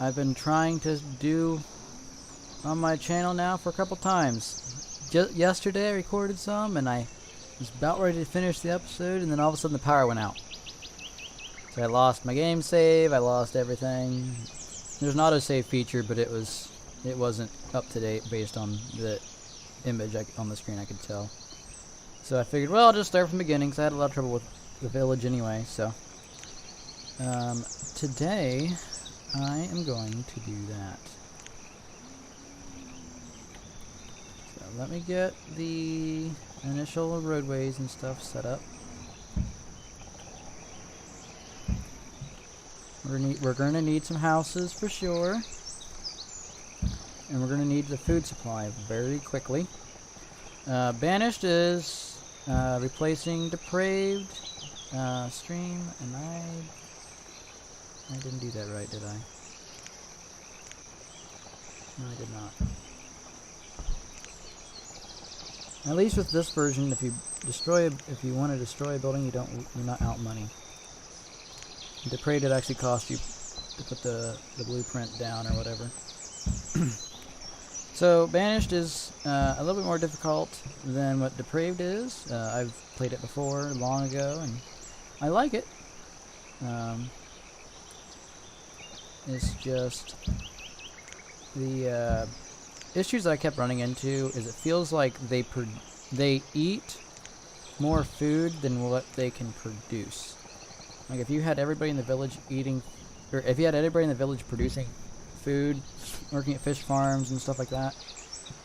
I've been trying to do on my channel now for a couple times. Just yesterday I recorded some, and I was about ready to finish the episode, and then all of a sudden the power went out. So I lost my game save, I lost everything. There's an autosave feature, but it wasn't up to date based on the image on the screen, I could tell. So I figured, well, I'll just start from the beginning, because I had a lot of trouble with the village anyway. So today I am going to do that. So let me get the initial roadways and stuff set up. We're going to need some houses for sure. And we're going to need the food supply very quickly. Banished is replacing depraved stream, and I didn't do that right, did I? No, I did not. At least with this version, if you want to destroy a building, you're not out money. Depraved, it actually costs you to put the blueprint down or whatever. So Banished is a little bit more difficult than what Depraved is. I've played it before long ago, and I like it. It's just the issues that I kept running into is it feels like they eat more food than what they can produce. Like if you had everybody in the village producing food, working at fish farms and stuff like that,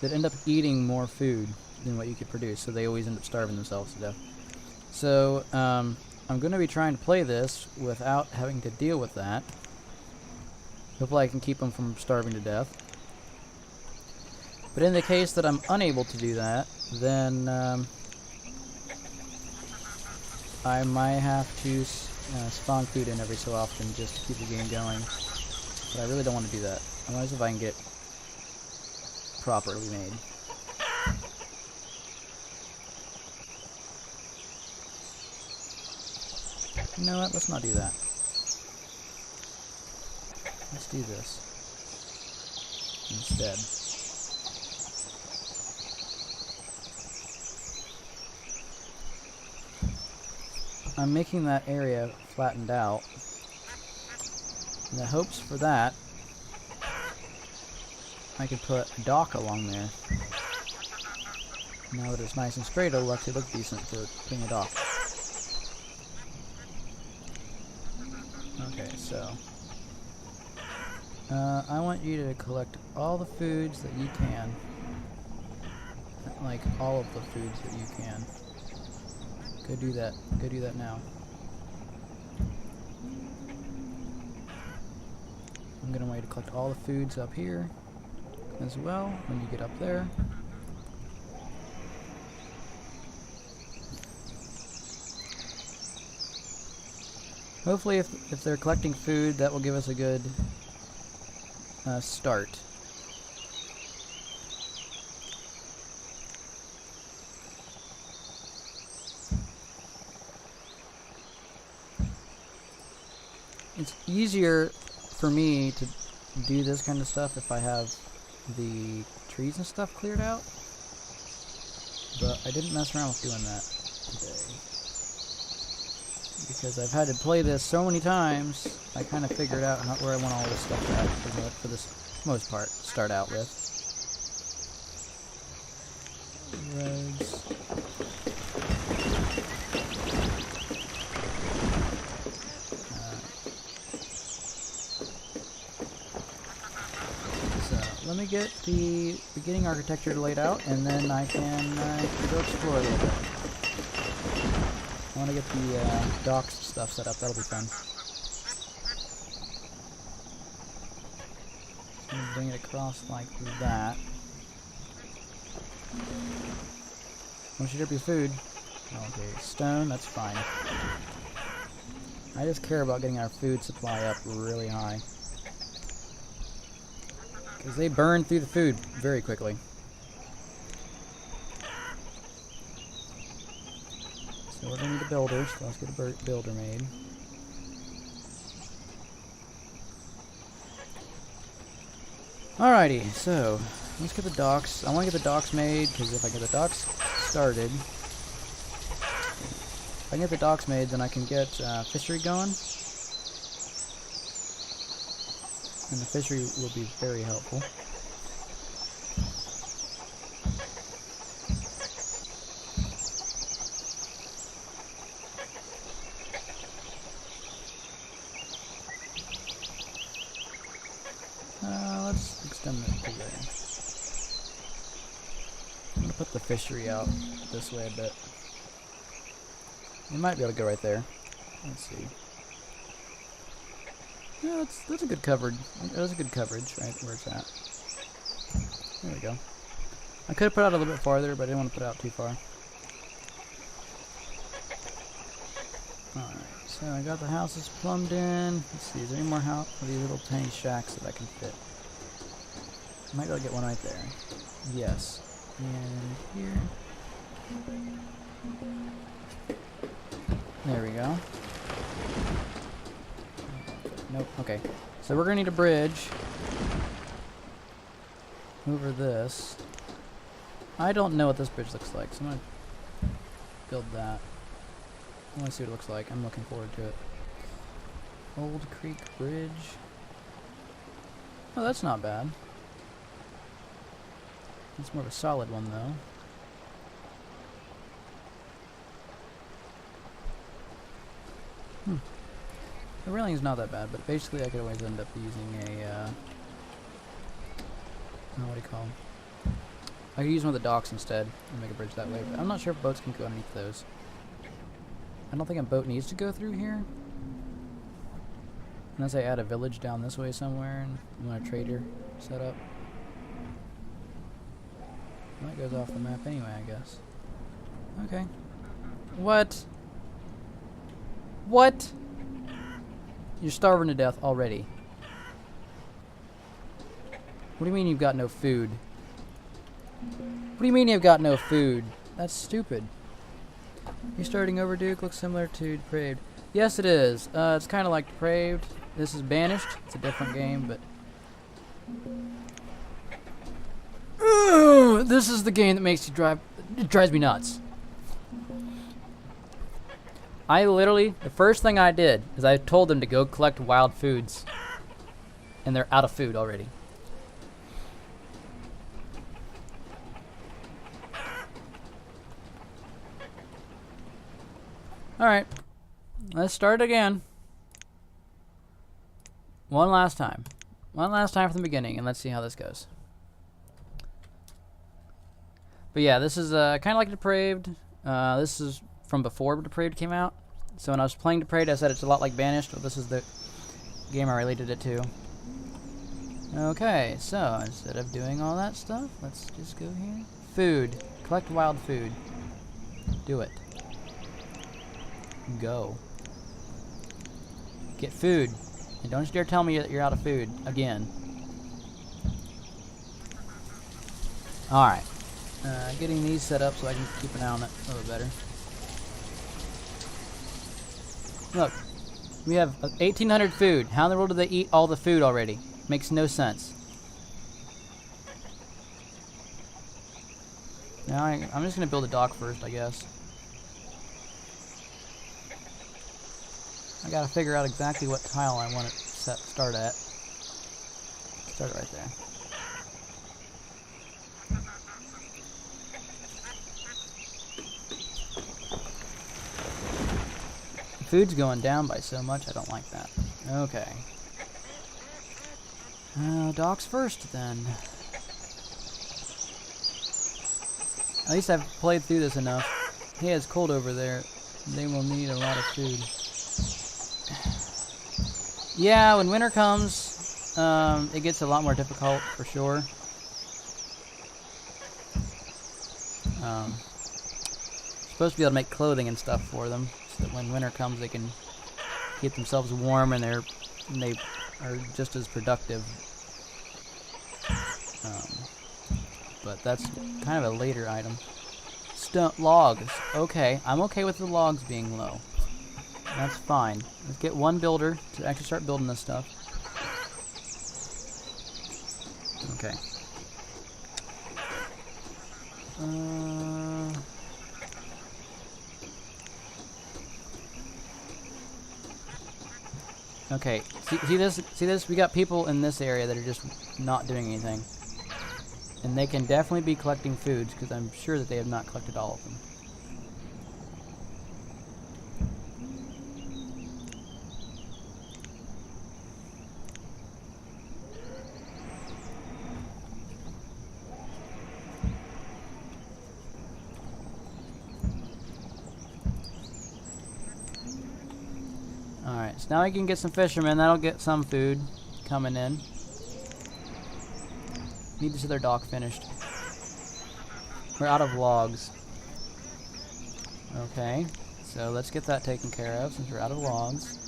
they'd end up eating more food than what you could produce, so they always end up starving themselves to death. So I'm going to be trying to play this without having to deal with that. Hopefully I can keep them from starving to death. But in the case that I'm unable to do that, then I might have to spawn food in every so often just to keep the game going. But I really don't want to do that. I wonder if I can get properly made. You know what? Let's not do that. Let's do this instead. I'm making that area flattened out. In the hopes for that, I could put a dock along there. Now that it's nice and straight, it'll actually look decent for putting a dock. Okay, so I want you to collect all the foods that you can. Like all of the foods that you can. Go do that. Go do that now. I'm going to want you to collect all the foods up here as well when you get up there. Hopefully if they're collecting food, that will give us a good start. It's easier for me to do this kind of stuff if I have the trees and stuff cleared out, but I didn't mess around with doing that today because I've had to play this so many times. I kind of figured out where I want all this stuff at for this most part to start out with. Roads. Let me get the beginning architecture laid out, and then I can go explore a little bit. I want to get the docks stuff set up. That'll be fun. So bring it across like that. Once you dip your food. Okay, stone, that's fine. I just care about getting our food supply up really high. Because they burn through the food very quickly. So we're going to need a builder, so let's get a builder made. Alrighty, so let's get the docks. I want to get the docks made because if I get the docks started, if I get the docks made, then I can get fishery going, and the fishery will be very helpful. Let's extend that to there. I'm gonna put the fishery out this way a bit. You might be able to go right there. Let's see. Yeah, that's a good coverage. That's a good coverage, right where it's at. There we go. I could have put it out a little bit farther, but I didn't want to put it out too far. Alright, so I got the houses plumbed in. Let's see, is there any more of these little tiny shacks that I can fit? I might be able to get one right there. Yes. And here. There we go. Nope, okay. So we're gonna need a bridge over this. I don't know what this bridge looks like, so I'm gonna build that. I want to see what it looks like. I'm looking forward to it. Old Creek Bridge. Oh, that's not bad. It's more of a solid one, though. The railing is not that bad, but basically I could always end up using a, what do you call them? I could use one of the docks instead and make a bridge that way, but I'm not sure if boats can go underneath those. I don't think a boat needs to go through here. Unless I add a village down this way somewhere and you want a trader set up. That goes off the map anyway, I guess. Okay. What? What? You're starving to death already. What do you mean you've got no food? What do you mean you've got no food? That's stupid. You're starting over, Duke. Looks similar to Depraved. Yes, it is. It's kind of like Depraved. This is Banished. It's a different game, but... this is the game that makes you drive... It drives me nuts. I literally... The first thing I did is I told them to go collect wild foods. And they're out of food already. Alright. Let's start again. One last time. One last time from the beginning, and let's see how this goes. But yeah, this is kind of like Depraved. This is from before Depraved came out. So when I was playing Depraved, I said it's a lot like Banished, but this is the game I related it to. Okay, so instead of doing all that stuff, let's just go here. Food. Collect wild food. Do it. Go. Get food. And don't you dare tell me that you're out of food again. Alright. Getting these set up so I can keep an eye on it a little better. Look. We have 1,800 food. How in the world do they eat all the food already? Makes no sense. Now I'm just going to build a dock first, I guess. I gotta figure out exactly what tile I want to start at. Start it right there. The food's going down by so much, I don't like that. Okay. Docks first, then. At least I've played through this enough. Hey, it's cold over there. They will need a lot of food. Yeah, when winter comes, it gets a lot more difficult, for sure. Supposed to be able to make clothing and stuff for them, so that when winter comes they can keep themselves warm and they are just as productive. But that's kind of a later item. Logs. Okay, I'm okay with the logs being low. That's fine. Let's get one builder to actually start building this stuff. Okay. Okay. See this? See this? We got people in this area that are just not doing anything. And they can definitely be collecting foods, because I'm sure that they have not collected all of them. Alright, so now I can get some fishermen. That'll get some food coming in. Need this other dock finished. We're out of logs. Okay, so let's get that taken care of since we're out of logs.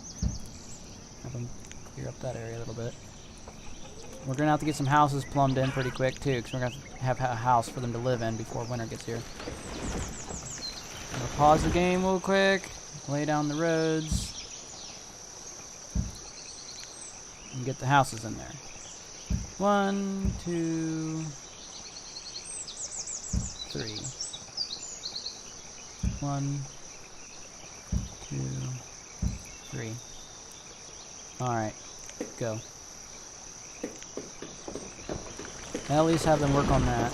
Have them clear up that area a little bit. We're going to have to get some houses plumbed in pretty quick too, because we're going to have a house for them to live in before winter gets here. I'm going to pause the game real quick, lay down the roads, and get the houses in there. 1, 2, 3. 1, 2, 3. Alright, go. At least have them work on that.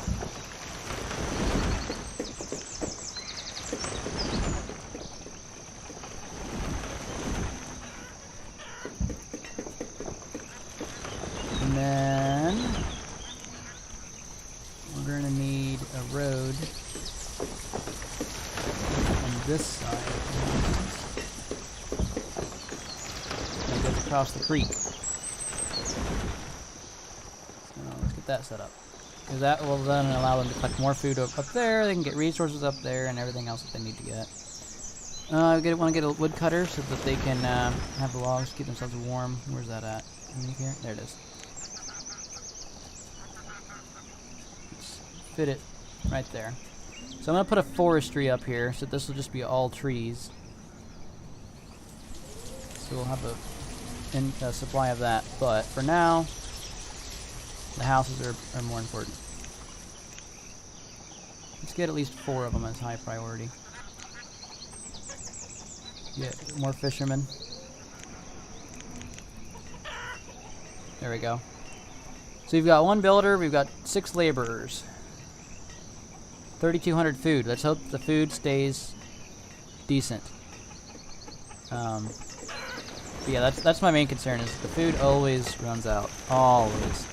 And then we're going to need a road on this side. That goes across the creek. So let's get that set up. Because that will then allow them to collect more food up there. They can get resources up there and everything else that they need to get. I want to get a woodcutter so that they can have the logs, keep themselves warm. Where's that at? In here? There it is. Let's fit it right there. So I'm going to put a forestry up here, so this will just be all trees. So we'll have a supply of that. But for now, the houses are more important. Let's get at least 4 of them as high priority. Get more fishermen. There we go. So we've got 1 builder, we've got 6 laborers. 3,200 food. Let's hope the food stays decent. But yeah, that's my main concern, is the food always runs out. Always.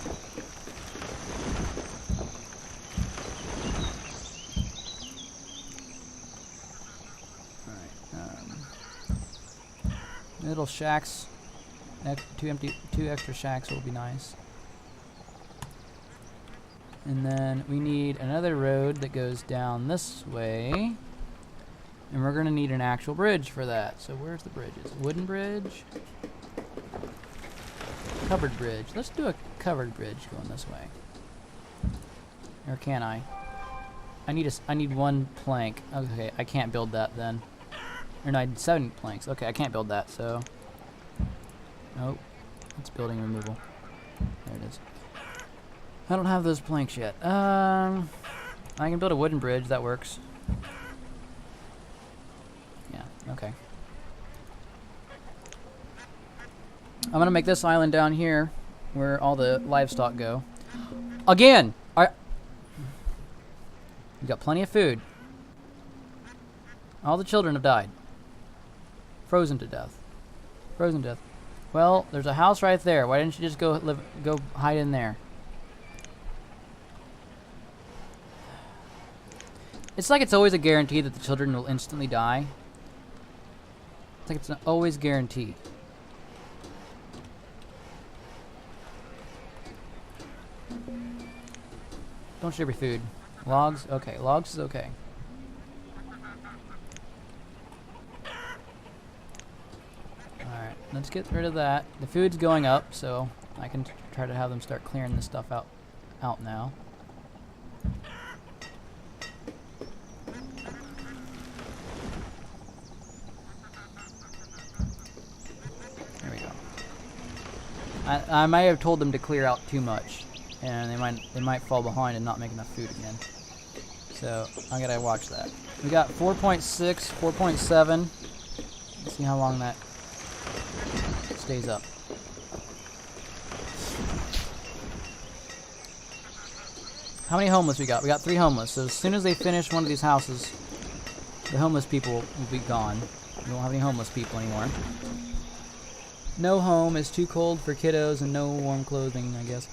Little shacks, 2 extra shacks will be nice. And then we need another road that goes down this way, and we're gonna need an actual bridge for that. So where's the bridges? Wooden bridge, covered bridge. Let's do a covered bridge going this way. Or can I? I need 1 plank. Okay, I can't build that then. Or no, I need 7 planks. Okay, I can't build that, so... Nope. It's building removal. There it is. I don't have those planks yet. I can build a wooden bridge. That works. Yeah, okay. I'm gonna make this island down here, where all the livestock go. Again! You got plenty of food. All the children have died. Frozen to death. Frozen to death. Well, there's a house right there. Why didn't you just go hide in there? It's like it's always a guarantee that the children will instantly die. It's like it's always guaranteed. Don't share your food. Logs? Okay. Logs is okay. Alright, let's get rid of that. The food's going up, so I can try to have them start clearing this stuff out now. There we go. I might have told them to clear out too much. and they might fall behind and not make enough food again. So I gotta watch that. We got 4.6, 4.7. Let's see how long that stays up. How many homeless we got? We got 3 homeless. So as soon as they finish one of these houses, the homeless people will be gone. We won't have any homeless people anymore. No home is too cold for kiddos and no warm clothing, I guess.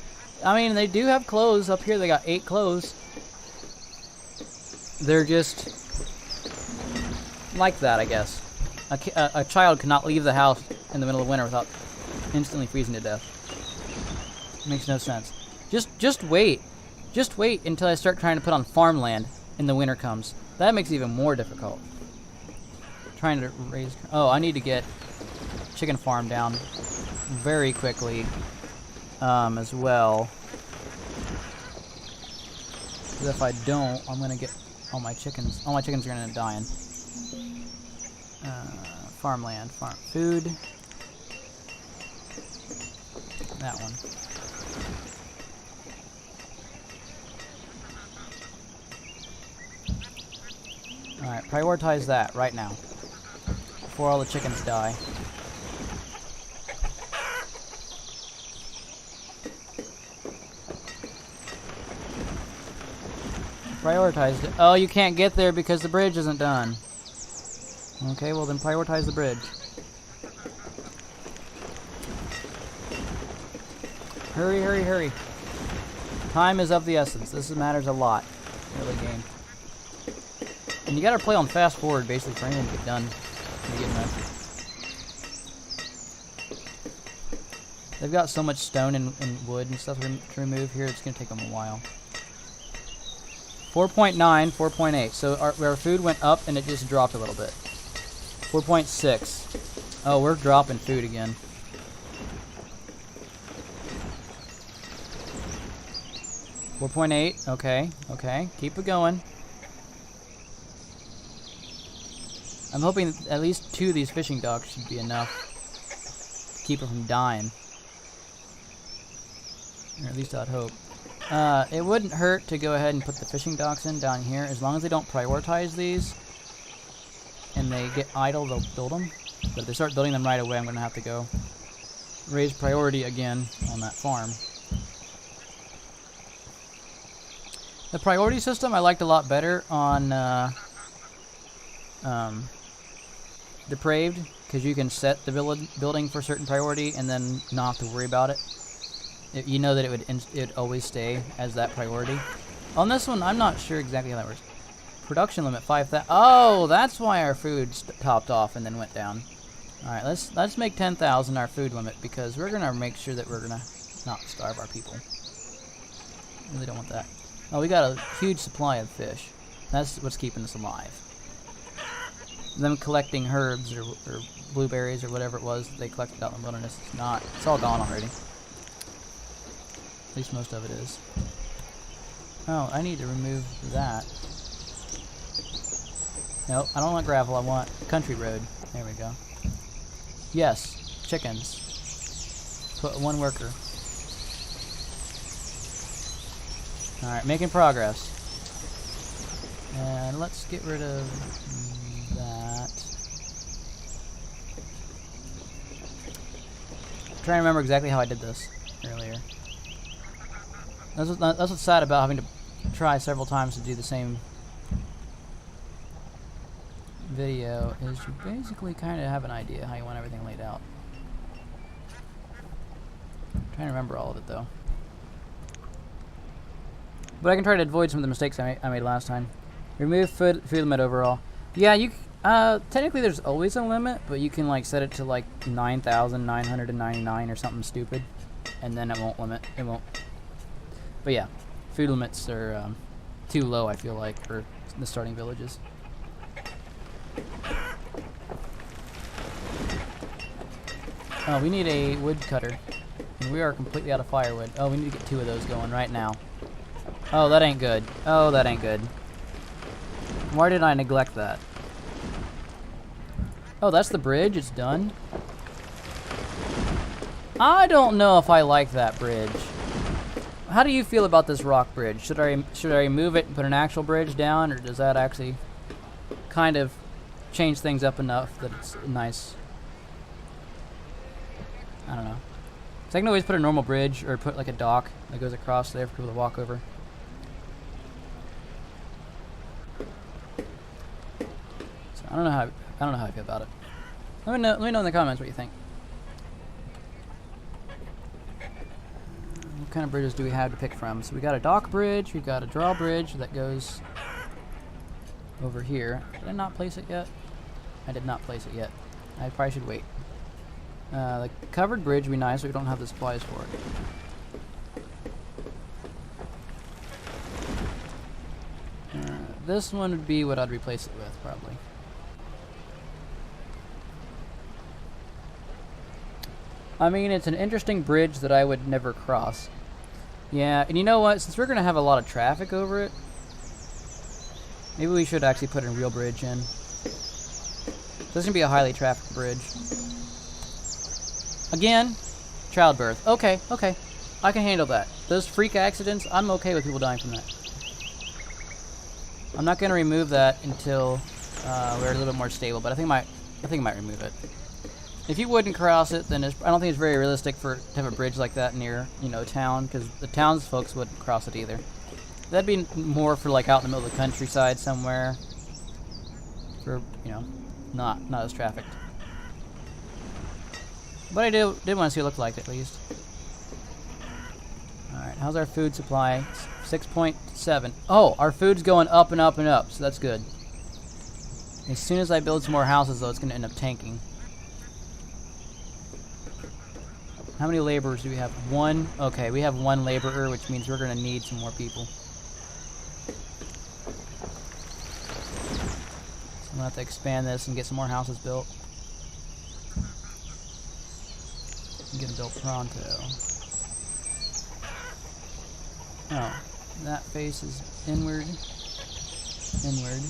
I mean, they do have clothes. Up here they got 8 clothes. They're just like that, I guess. A child cannot leave the house in the middle of winter without instantly freezing to death. Makes no sense. Just wait. Just wait until I start trying to put on farmland and the winter comes. That makes it even more difficult. Trying to raise... Oh, I need to get chicken farm down very quickly as well. Because if I don't, I'm going to get all my chickens. All my chickens are going to end up dying. Farmland, farm food. That one. Alright, prioritize that right now. Before all the chickens die. Prioritized it. Oh, you can't get there because the bridge isn't done. Okay, well then prioritize the bridge. Hurry, hurry, hurry. Time is of the essence. This matters a lot. Early game. And you gotta play on fast forward basically for anything to get done. They've got so much stone and wood and stuff to remove here, it's gonna take them a while. 4.9, 4.8. So our food went up and it just dropped a little bit. 4.6. Oh, we're dropping food again. $4.8. Okay, okay. Keep it going. I'm hoping at least 2 of these fishing docks should be enough to keep it from dying. Or at least I'd hope. It wouldn't hurt to go ahead and put the fishing docks in down here. As long as they don't prioritize these and they get idle, they'll build them. But if they start building them right away, I'm going to have to go raise priority again on that farm. The priority system I liked a lot better on Depraved, because you can set the building for a certain priority and then not have to worry about it. You know that it would always stay as that priority. On this one, I'm not sure exactly how that works. Production limit 5,000. Oh, that's why our food topped off and then went down. All right, let's make 10,000 our food limit because we're gonna make sure that we're gonna not starve our people. Really don't want that. Oh, we got a huge supply of fish. That's what's keeping us alive. Them collecting herbs or blueberries or whatever it was that they collected out in the wilderness. It's all gone already. At least most of it is. Oh, I need to remove that. Nope, I don't want gravel, I want country road. There we go. Yes, chickens. Put 1 worker. Alright, making progress. And let's get rid of that. I'm trying to remember exactly how I did this earlier. That's what's sad about having to try several times to do the same video, is you basically kind of have an idea how you want everything laid out. I'm trying to remember all of it though. But I can try to avoid some of the mistakes I made last time. Remove food limit overall. Yeah, you technically there's always a limit, but you can like set it to like 9,999 or something stupid, and then it won't limit. It won't. But yeah, food limits are too low, I feel like, for the starting villages. Oh, we need a wood cutter. And we are completely out of firewood. Oh, we need to get 2 of those going right now. Oh, that ain't good. Oh, that ain't good. Why did I neglect that? Oh, that's the bridge. It's done. I don't know if I like that bridge. How do you feel about this rock bridge? Should I remove it and put an actual bridge down, or does that actually kind of change things up enough that it's nice? I don't know. So I can always put a normal bridge or put like a dock that goes across there for people to walk over. So I don't know how I feel about it. Let me know in the comments what you think. What kind of bridges do we have to pick from? So we got a dock bridge, we got a drawbridge that goes over here. Did I not place it yet? I did not place it yet. I probably should wait. The covered bridge would be nice, but we don't have the supplies for it. This one would be what I'd replace it with, probably. I mean, it's an interesting bridge that I would never cross. Yeah, and you know what? Since we're going to have a lot of traffic over it, maybe we should actually put a real bridge in. This is going to be a highly trafficked bridge. Again, childbirth. Okay, okay. I can handle that. Those freak accidents, I'm okay with people dying from that. I'm not going to remove that until we're a little bit more stable, but I think I might remove it. If you wouldn't cross it, then I don't think it's very realistic to have a bridge like that near, town, because the townsfolk wouldn't cross it either. That'd be more for like out in the middle of the countryside somewhere, for not as trafficked. But I did want to see what it looked like at least. All right, how's our food supply? 6.7. Oh, our food's going up and up and up, so that's good. As soon as I build some more houses, though, it's going to end up tanking. How many laborers do we have? One? Okay, we have one laborer, which means we're going to need some more people. So I'm going to have to expand this and get some more houses built. And get them built pronto. Oh, that face is inward. Inward.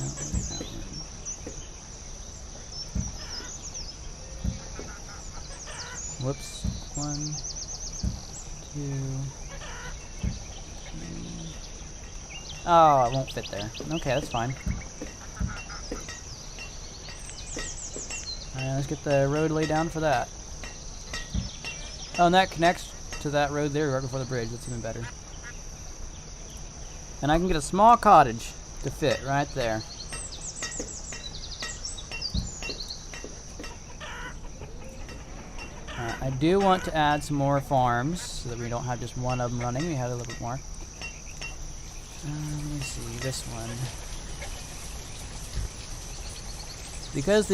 Outward, outward. Whoops. 1, 2, 3. Oh, it won't fit there. Okay, that's fine. Alright, let's get the road laid down for that. Oh, and that connects to that road there right before the bridge. That's even better. And I can get a small cottage to fit right there. I do want to add some more farms so that we don't have just one of them running. We have a little bit more. Let me see this one. Because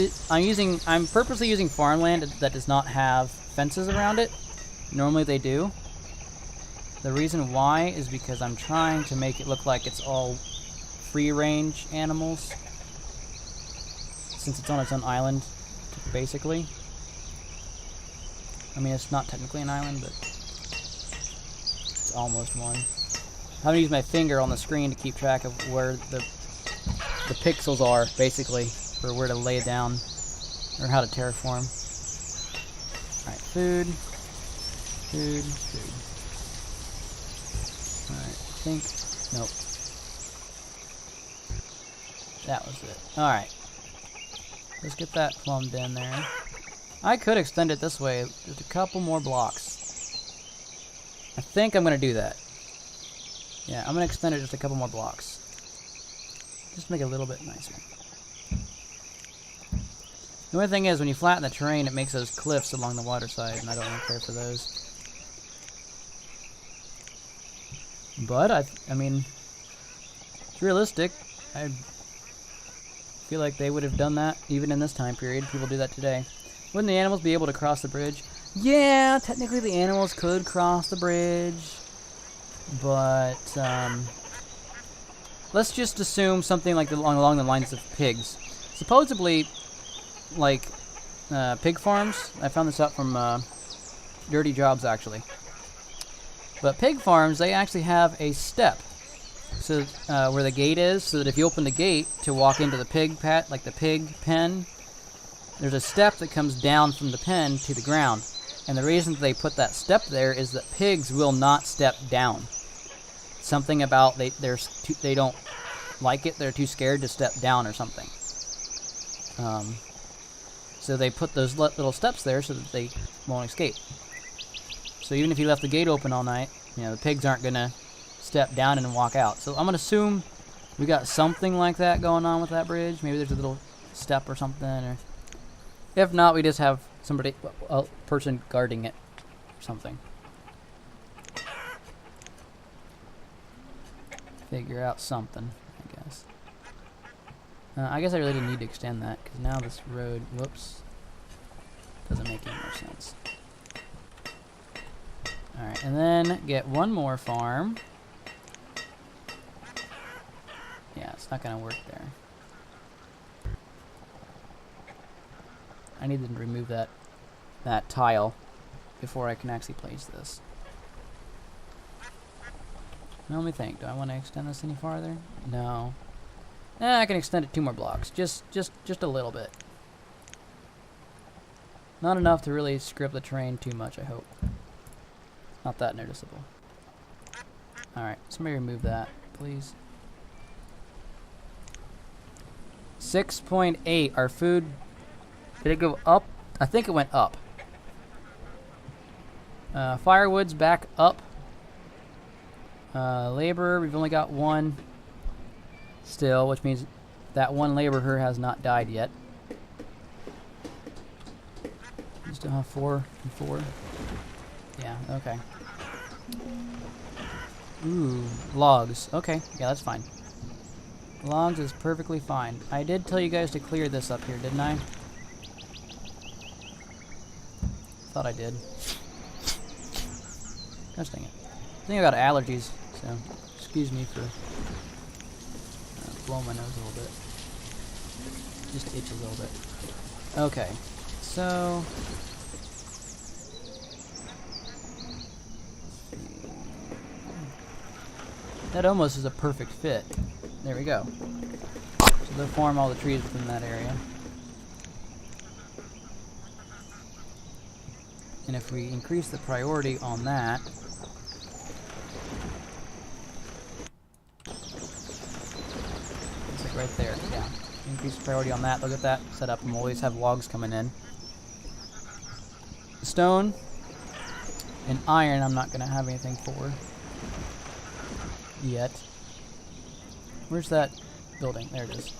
I'm purposely using farmland that does not have fences around it. Normally they do. The reason why is because I'm trying to make it look like it's all free-range animals, since it's on its own island, basically. I mean, it's not technically an island, but it's almost one. I'm having to use my finger on the screen to keep track of where the pixels are, basically, for where to lay it down, or how to terraform. Alright, food. Food, food. Alright, I think... Nope. That was it. Alright. Let's get that plumbed in there. I could extend it this way, just a couple more blocks. I think I'm going to do that. Yeah, I'm going to extend it just a couple more blocks. Just make it a little bit nicer. The only thing is, when you flatten the terrain, it makes those cliffs along the water side, and I don't really care for those. But, I mean, it's realistic. I feel like they would have done that even in this time period. People do that today. Wouldn't the animals be able to cross the bridge? Yeah, technically the animals could cross the bridge. But, let's just assume something like along the lines of pigs. Supposedly, like, pig farms, I found this out from Dirty Jobs, actually. But pig farms, they actually have a step. So, where the gate is, so that if you open the gate to walk into the pig pen, there's a step that comes down from the pen to the ground. And the reason that they put that step there is that pigs will not step down. Something about they don't like it. They're too scared to step down or something. So they put those little steps there so that they won't escape. So even if you left the gate open all night, the pigs aren't going to step down and walk out. So I'm going to assume we got something like that going on with that bridge. Maybe there's a little step or something. Or if not, we just have a person guarding it or something. Figure out something, I guess. I guess I really didn't need to extend that, because now this road, whoops, doesn't make any more sense. Alright, and then get one more farm. Yeah, it's not going to work there. I need to remove that tile before I can actually place this. Now let me think. Do I want to extend this any farther? No. I can extend it 2 more blocks. Just a little bit. Not enough to really screw up the terrain too much, I hope. Not that noticeable. Alright, somebody remove that, please. 6.8. Our food... Did it go up? I think it went up. Firewood's back up. Labor, we've only got 1 still, which means that 1 laborer has not died yet. We still have 4 and 4. Yeah, okay. Ooh, logs. Okay, yeah, that's fine. Logs is perfectly fine. I did tell you guys to clear this up here, didn't I? Thought I did. Gosh dang it. I think I got allergies, so excuse me for blowing my nose a little bit. Just itch a little bit. Okay, so... That almost is a perfect fit. There we go. So they'll farm all the trees within that area. And if we increase the priority on that, it's like right there, yeah. Increase the priority on that, they'll get that set up, and we'll always have logs coming in. Stone and iron I'm not going to have anything for yet. Where's that building? There it is.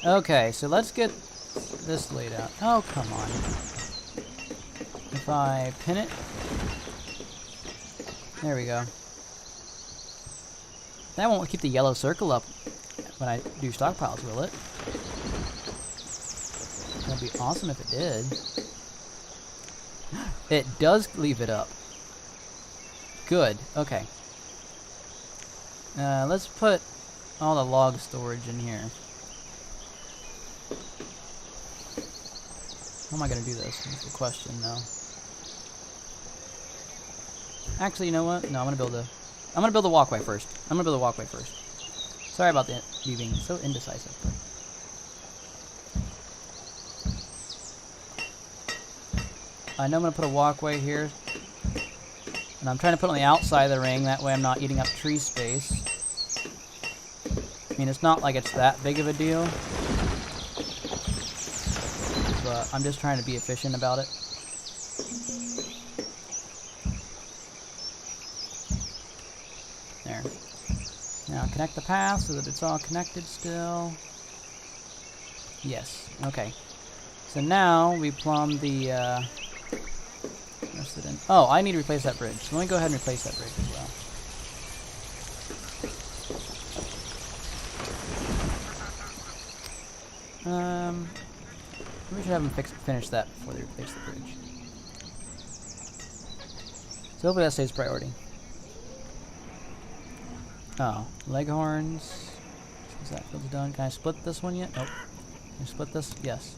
Okay, so let's get this laid out. Oh, come on. If I pin it, there we go. That won't keep the yellow circle up when I do stockpiles, will it? That'd be awesome if it did. It does leave it up. Good, okay. Let's put all the log storage in here. How am I gonna do this? That's the question, though. Actually, you know what? No, I'm gonna build a walkway first. Sorry about me being so indecisive. I know I'm gonna put a walkway here, and I'm trying to put it on the outside of the ring. That way, I'm not eating up tree space. I mean, it's not like it's that big of a deal, but I'm just trying to be efficient about it. There. Now connect the path so that it's all connected still. Yes. Okay. So now we plumb the rest of it in. Oh, I need to replace that bridge. So let me go ahead and replace that bridge as well. We should have them finish that before they replace the bridge. So hopefully that stays priority. Oh, leghorns. Is that what's done? Can I split this one yet? Nope. Can I split this? Yes.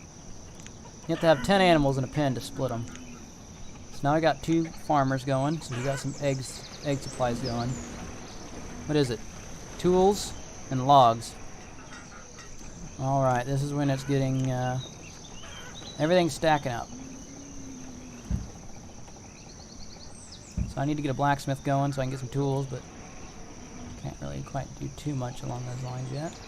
You have to have 10 animals in a pen to split them. So now I got 2 farmers going. So we got some egg supplies going. What is it? Tools and logs. Alright, this is when it's getting, everything's stacking up. So I need to get a blacksmith going so I can get some tools, but can't really quite do too much along those lines yet.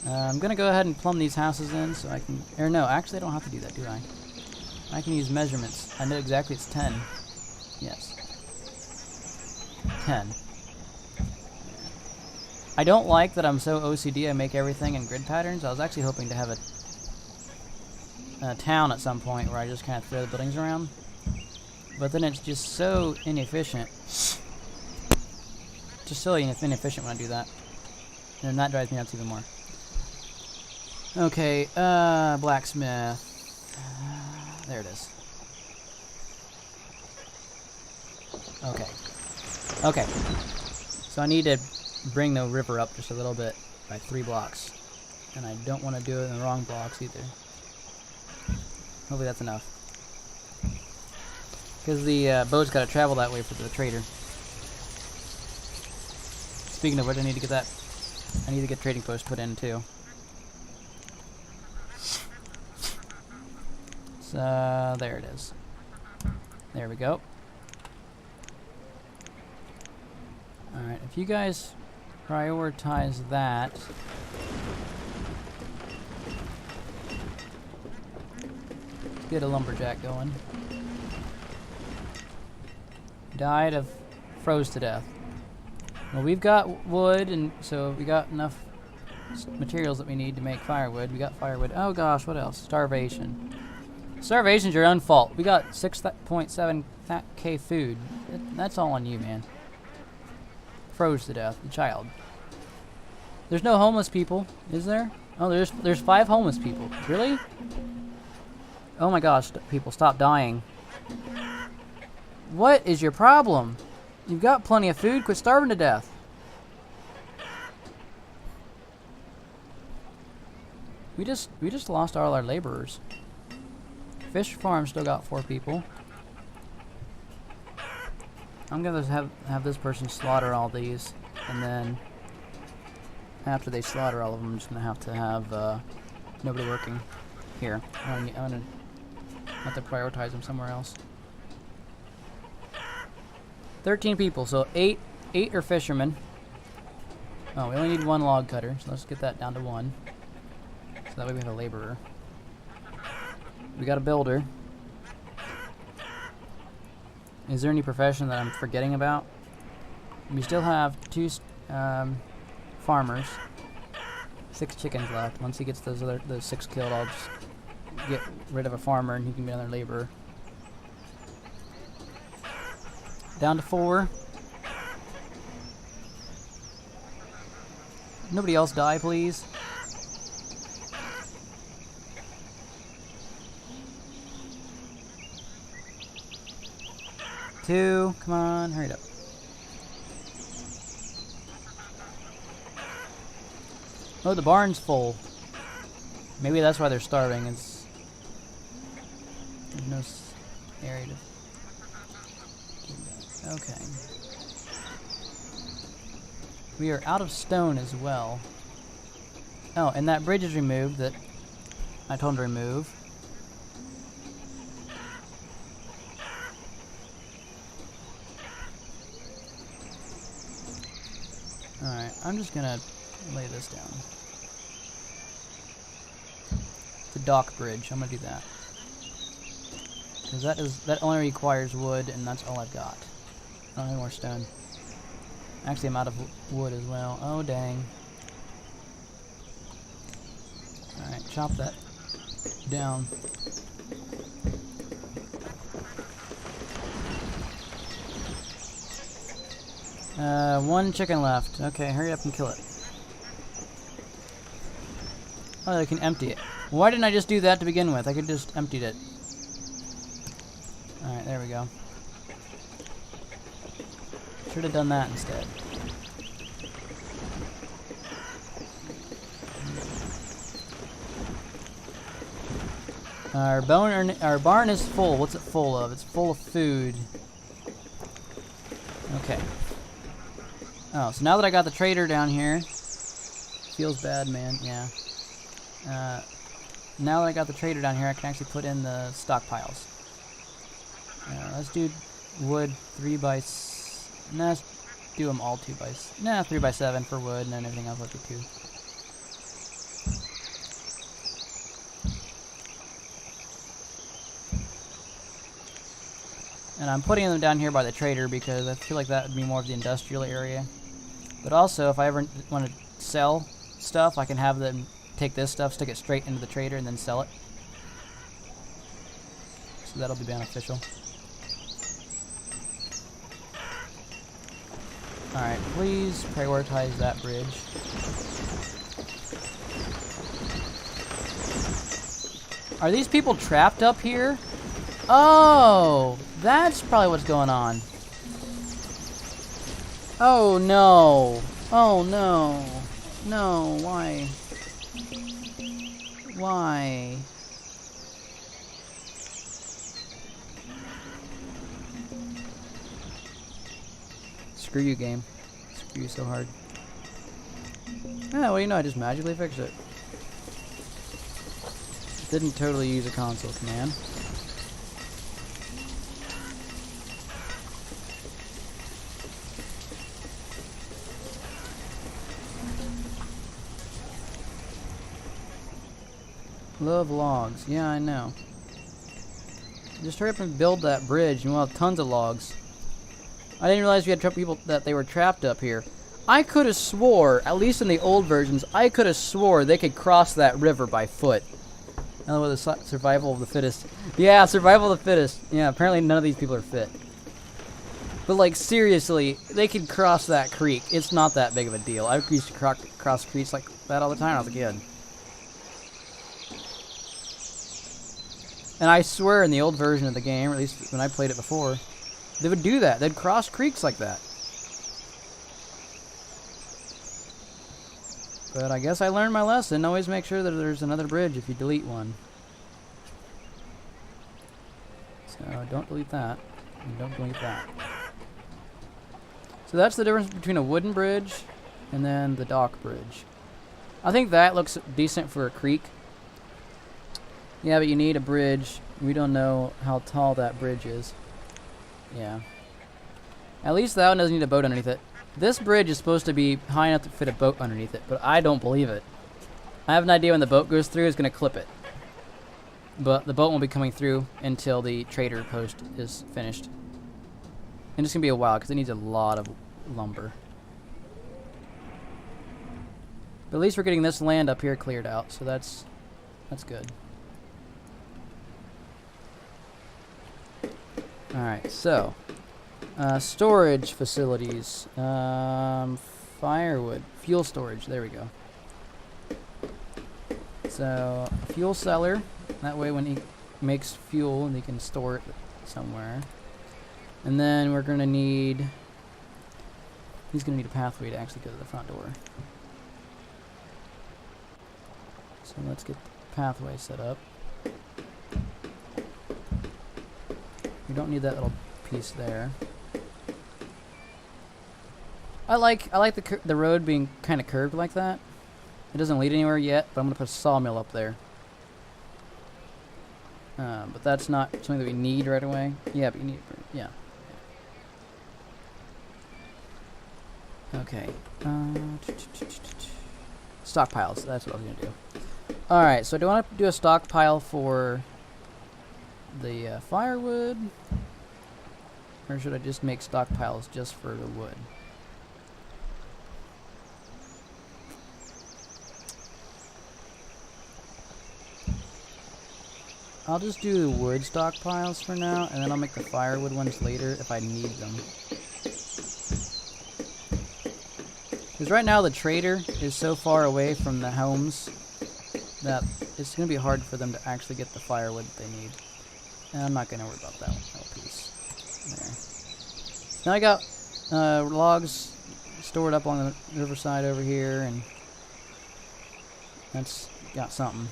I'm gonna go ahead and plumb these houses in so I can, or no, actually I don't have to do that, do I? I can use measurements. I know exactly it's 10. Yes. 10. I don't like that I'm so OCD I make everything in grid patterns. I was actually hoping to have a town at some point where I just kind of throw the buildings around. But then it's just so inefficient. Just so inefficient when I do that. And that drives me nuts even more. Okay, blacksmith. There it is. Okay. Okay. So I need to bring the river up just a little bit by 3 blocks. And I don't want to do it in the wrong blocks either. Hopefully that's enough. Because the boat's got to travel that way for the trader. Speaking of which, I need to get that. I need to get trading post put in too. So there it is. There we go. Alright, if you guys prioritize that. Let's get a lumberjack going. Died of froze to death. Well, we've got wood, and so we got enough materials that we need to make firewood. We got firewood. Oh gosh, what else? Starvation. Starvation's your own fault. We got 6.7k food. That's all on you, man. Froze to death. The child. There's no homeless people, is there? Oh, there's 5 homeless people. Really? Oh my gosh, people, stop dying. What is your problem? You've got plenty of food. Quit starving to death. We just lost all our laborers. Fish farm still got 4 people. I'm gonna have this person slaughter all these, and then after they slaughter all of them, I'm just gonna have to have nobody working here. I'm gonna have to prioritize them somewhere else. 13 people, so 8 are fishermen. Oh, we only need 1 log cutter, so let's get that down to 1. So that way we have a laborer. We got a builder. Is there any profession that I'm forgetting about? We still have 2 farmers. 6 chickens left. Once he gets those 6 killed, I'll just get rid of a farmer and he can be another laborer. Down to 4. Nobody else die, please. Two, come on, hurry it up. Oh, the barn's full. Maybe that's why they're starving. There's no area to. Okay. We are out of stone as well. Oh, and that bridge is removed that I told him to remove. Alright, I'm just gonna lay this down. The dock bridge, I'm gonna do that. Because that only requires wood, and that's all I've got. I don't have any more stone. Actually, I'm out of wood as well. Oh, dang. Alright, chop that down. One chicken left. Okay, hurry up and kill it. Oh, I can empty it. Why didn't I just do that to begin with? I could just emptied it. Alright, there we go. Should have done that instead. Our barn is full. What's it full of? It's full of food. Okay. Oh, so now that I got the trader down here, feels bad, man. Yeah. Now that I got the trader down here, I can actually put in the stockpiles. let's do wood nah, let's do them all 3 by 7 for wood, and then everything else let's do 2. And I'm putting them down here by the trader because I feel like that would be more of the industrial area. But also, if I ever want to sell stuff, I can have them take this stuff, stick it straight into the trader, and then sell it. So that'll be beneficial. Alright, please prioritize that bridge. Are these people trapped up here? Oh, that's probably what's going on. Oh no. Oh no. No, why? Why? Screw you, game. Screw you so hard. Yeah, well, you know, I just magically fixed it. Didn't totally use a console command. Love logs. Yeah, I know. Just hurry up and build that bridge and we'll have tons of logs. I didn't realize we had people that they were trapped up here. I could have swore, at least in the old versions, I could have swore they could cross that river by foot. I don't know, the survival of the fittest. Yeah, survival of the fittest. Yeah, apparently none of these people are fit. But like, seriously, they could cross that creek. It's not that big of a deal. I used to cross creeks like that all the time when I was a kid. And I swear in the old version of the game, or at least when I played it before, they would do that. They'd cross creeks like that. But I guess I learned my lesson. Always make sure that there's another bridge if you delete one. So don't delete that. And don't delete that. So that's the difference between a wooden bridge and then the dock bridge. I think that looks decent for a creek. Yeah, but you need a bridge. We don't know how tall that bridge is. Yeah. At least that one doesn't need a boat underneath it. This bridge is supposed to be high enough to fit a boat underneath it, but I don't believe it. I have an idea when the boat goes through, it's going to clip it. But the boat won't be coming through until the trader post is finished. And it's going to be a while because it needs a lot of lumber. But at least we're getting this land up here cleared out, so that's good. Alright, so storage facilities, firewood, fuel storage, there we go. So, fuel cellar, that way when he makes fuel, he can store it somewhere. And then we're going to need, he's going to need a pathway to actually go to the front door. So let's get the pathway set up. We don't need that little piece there. I like the road being kind of curved like that. It doesn't lead anywhere yet, but I'm gonna put a sawmill up there. But that's not something that we need right away. Yeah, but you need, yeah. Okay. Stockpiles. That's what I was gonna do. All right. So do I want to do a stockpile for the firewood, or should I just make stockpiles just for the wood? I'll just do the wood stockpiles for now, and then I'll make the firewood ones later if I need them. Because right now the trader is so far away from the homes that it's going to be hard for them to actually get the firewood that they need. And I'm not going to worry about that piece. There. Now I got logs stored up on the riverside over here, and that's got something.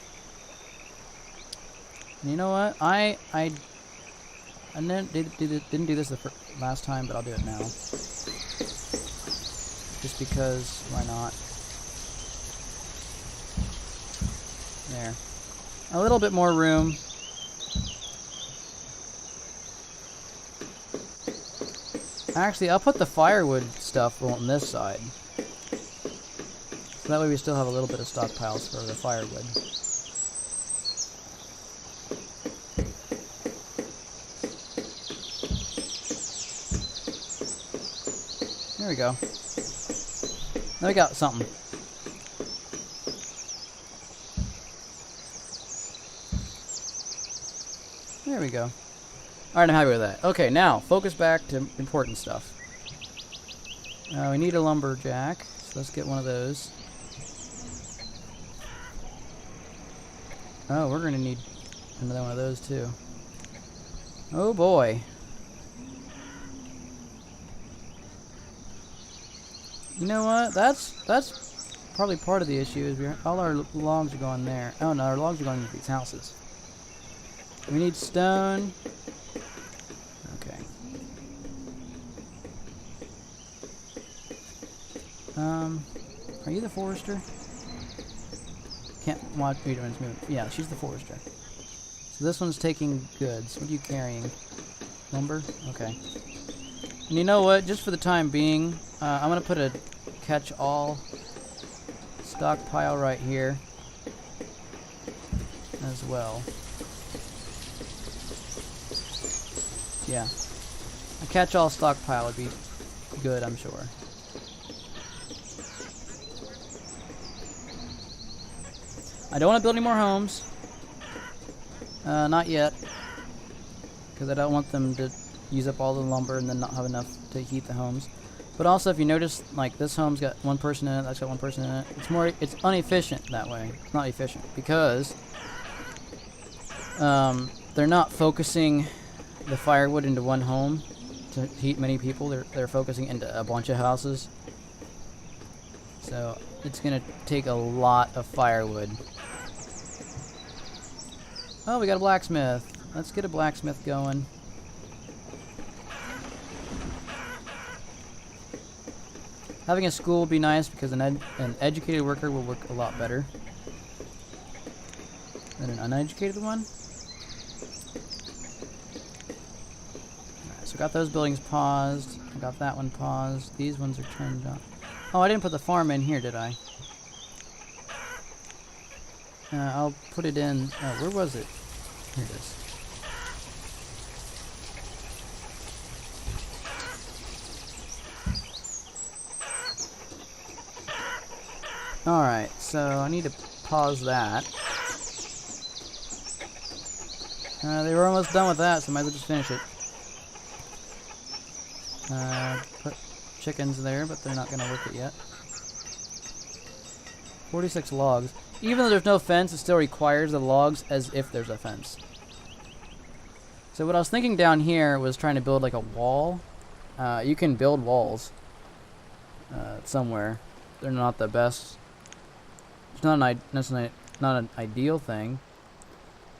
And you know what? I didn't do this the last time, but I'll do it now. Just because, why not? There. A little bit more room. Actually, I'll put the firewood stuff on this side. So that way we still have a little bit of stockpiles for the firewood. There we go. Now we got something. There we go. Alright, I'm happy with that. Okay, now, focus back to important stuff. We need a lumberjack, so let's get one of those. Oh, we're going to need another one of those, too. Oh, boy. You know what? That's probably part of the issue, is all our logs are going there. Oh, no, our logs are going into these houses. We need stone. Okay. Are you the forester? Can't watch Peterman's moving. Yeah, she's the forester. So this one's taking goods. What are you carrying? Lumber? Okay. And you know what? Just for the time being, I'm gonna put a catch-all stockpile right here as well. Yeah. A catch-all stockpile would be good, I'm sure. I don't want to build any more homes. Not yet. Because I don't want them to use up all the lumber and then not have enough to heat the homes. But also, if you notice, like, this home's got one person in it, that's got one person in it. It's inefficient that way. It's not efficient. Because they're not focusing the firewood into one home to heat many people. They're focusing into a bunch of houses. So it's gonna take a lot of firewood. Oh, we got a blacksmith. Let's get a blacksmith going. Having a school would be nice because an educated worker will work a lot better than an uneducated one. Alright, so I got those buildings paused. I got that one paused. These ones are turned on. Oh, I didn't put the farm in here, did I? I'll put it in. Oh, where was it? Here it is. Alright, so I need to pause that. They were almost done with that, so I might as well just finish it. Put chickens there, but they're not going to work it yet. 46 logs. Even though there's no fence, it still requires the logs as if there's a fence. So what I was thinking down here was trying to build like a wall. You can build walls somewhere. They're not the best. It's not an ideal thing,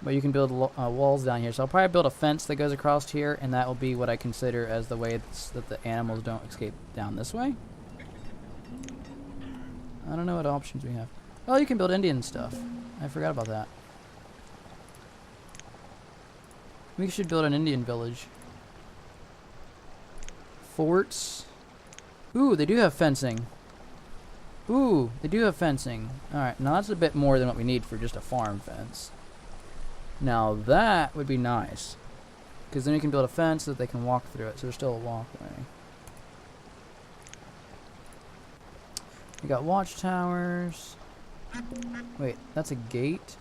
but you can build walls down here. So I'll probably build a fence that goes across here, and that will be what I consider as the way that the animals don't escape down this way. I don't know what options we have. Oh, you can build Indian stuff. I forgot about that. We should build an Indian village. Forts. Ooh, they do have fencing. Ooh, they do have fencing. Alright, now that's a bit more than what we need for just a farm fence. Now that would be nice. Because then you can build a fence so that they can walk through it, so there's still a walkway. We got watchtowers. Wait, that's a gate?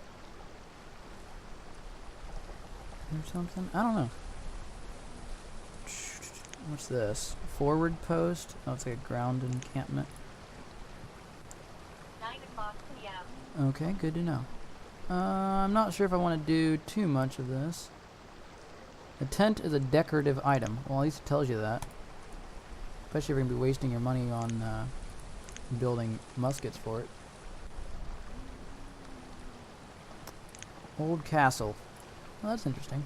Or something? I don't know. What's this? Forward post? Oh, it's like a ground encampment. 9 o'clock p.m. Okay, good to know. I'm not sure if I want to do too much of this. A tent is a decorative item. Well, at least it tells you that. Especially if you're going to be wasting your money on building muskets for it. Old castle. Well, that's interesting.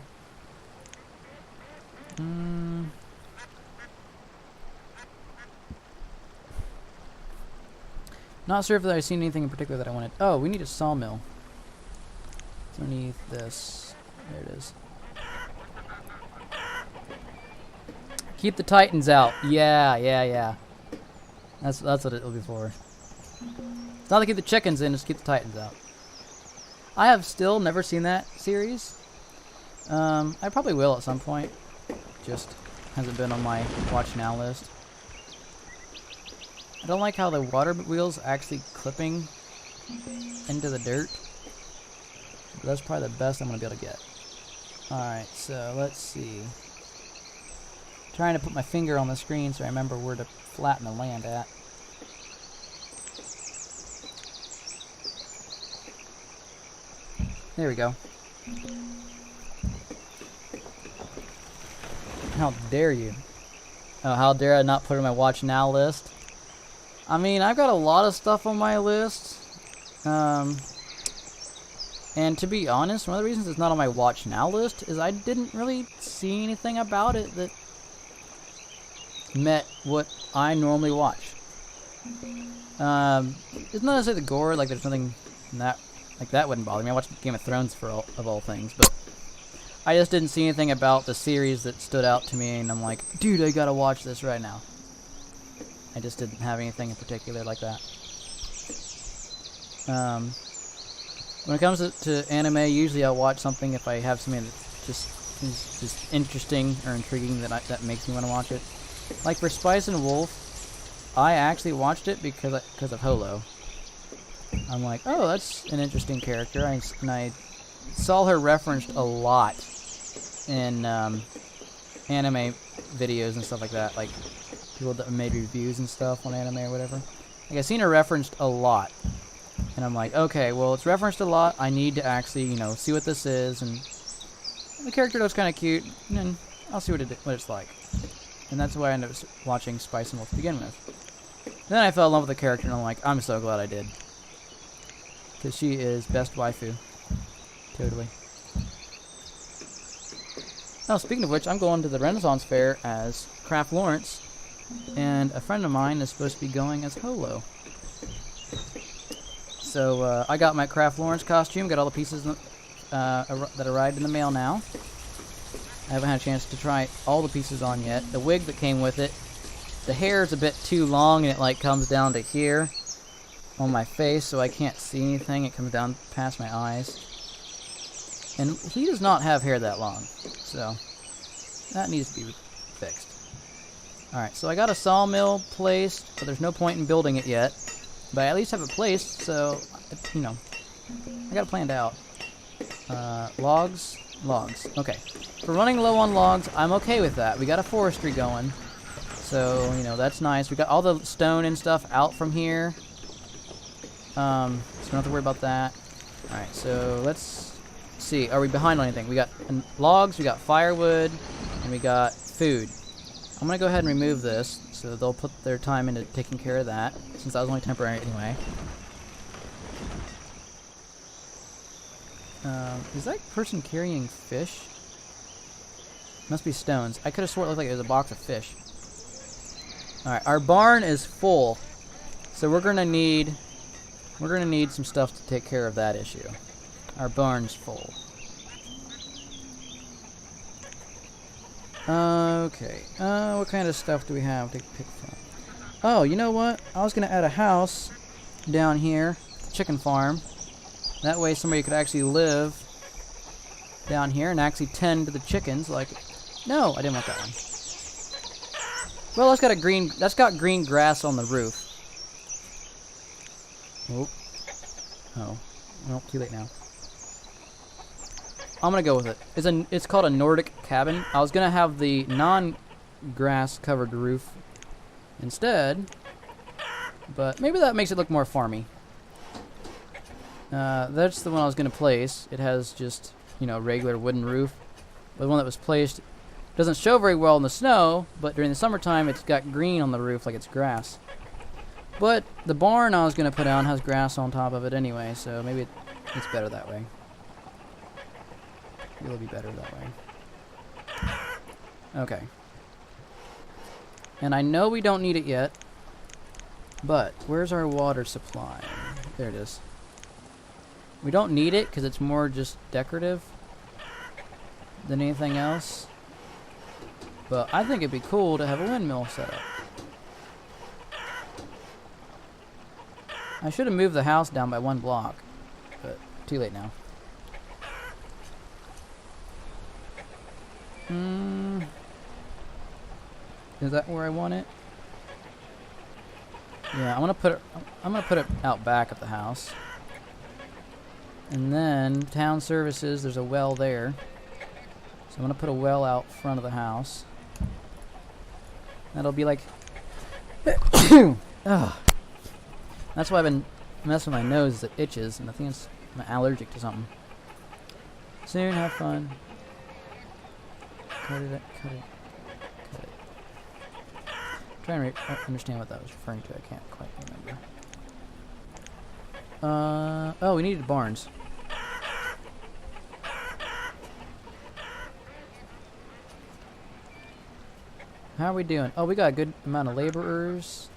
Not sure if I've seen anything in particular that I wanted. Oh, we need a sawmill. It's underneath this. There it is. Keep the Titans out. Yeah, yeah, yeah. That's what it'll be for. It's not to keep the chickens in, just keep the Titans out. I have still never seen that series. I probably will at some point. Just hasn't been on my watch now list. I don't like how the water wheel's actually clipping into the dirt. But that's probably the best I'm going to be able to get. Alright, so let's see. Trying to put my finger on the screen so I remember where to flatten the land at. There we go. How dare you? Oh, how dare I not put it on my watch now list? I mean, I've got a lot of stuff on my list. And to be honest, one of the reasons it's not on my watch now list is I didn't really see anything about it that met what I normally watch. It's not necessarily the gore, like there's nothing in that, like that wouldn't bother me. I watched Game of Thrones of all things, but I just didn't see anything about the series that stood out to me, and I'm like, dude, I gotta watch this right now. I just didn't have anything in particular like that. When it comes to anime, usually I'll watch something if I have something that is just interesting or intriguing that makes me want to watch it. Like for Spice and Wolf, I actually watched it because of Holo. I'm like, oh, that's an interesting character, and I saw her referenced a lot in anime videos and stuff like that, like people that made reviews and stuff on anime or whatever. Like I've seen her referenced a lot, and I'm like, okay, well it's referenced a lot. I need to actually, you know, see what this is, and the character looks kind of cute, and then I'll see what it's like. And that's why I ended up watching Spice and Wolf to begin with. Then I fell in love with the character, and I'm like, I'm so glad I did, because she is best waifu. Totally. Oh, speaking of which, I'm going to the Renaissance Fair as Craft Lawrence, and a friend of mine is supposed to be going as Holo. So I got my Craft Lawrence costume, got all the pieces that arrived in the mail now. I haven't had a chance to try all the pieces on yet. The wig that came with it, the hair is a bit too long, and it like comes down to here on my face, so I can't see anything. It comes down past my eyes. And he does not have hair that long, so that needs to be fixed. Alright, so I got a sawmill placed, but there's no point in building it yet. But I at least have it placed, so, you know, I got it planned out. Logs. Okay. For running low on logs, I'm okay with that. We got a forestry going, so, you know, that's nice. We got all the stone and stuff out from here. So we don't have to worry about that. Alright, so let's see, are we behind on anything? We got logs, we got firewood, and we got food. I'm gonna go ahead and remove this, so they'll put their time into taking care of that, since that was only temporary anyway. Is that person carrying fish? Must be stones. I could have sworn it looked like it was a box of fish. Alright, our barn is full, so we're gonna need some stuff to take care of that issue. Our barn's full. Okay. What kind of stuff do we have to pick from? Oh, you know what? I was going to add a house down here. Chicken farm. That way somebody could actually live down here and actually tend to the chickens like... No, I didn't want that one. Well, that's got green grass on the roof. Oh. Oh. Well, too late now. I'm gonna go with it. It's called a Nordic cabin. I was gonna have the non-grass covered roof instead, but maybe that makes it look more farmy. That's the one I was gonna place. It has just, you know, regular wooden roof. But the one that was placed doesn't show very well in the snow, but during the summertime it's got green on the roof like it's grass. But the barn I was gonna put on has grass on top of it anyway, so maybe it's better that way. It'll be better that way. Okay. And I know we don't need it yet, but where's our water supply? There it is. We don't need it because it's more just decorative than anything else. But I think it'd be cool to have a windmill set up. I should have moved the house down by 1 block, but too late now. Is that where I want it? Yeah, I'm gonna put it out back of the house. And then town services, there's a well there. So I'm gonna put a well out front of the house. That'll be like Ugh. That's why I've been messing with my nose, it itches, and I think I'm allergic to something. Soon, have fun. Cut it. Trying to understand what that was referring to. I can't quite remember. Oh, we needed barns. How are we doing? Oh, we got a good amount of laborers.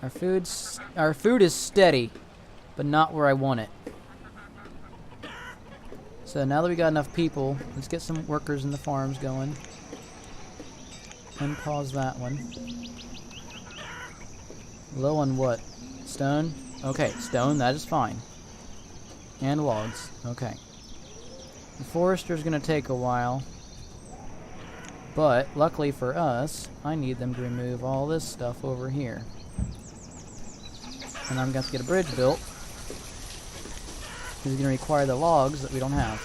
Our food is steady, but not where I want it. So now that we got enough people, let's get some workers in the farms going. Unpause that one. Low on what? Stone? Okay, stone, that is fine. And logs. Okay. The forester's gonna take a while. But, luckily for us, I need them to remove all this stuff over here. And I'm going to get a bridge built. Because it's going to require the logs that we don't have.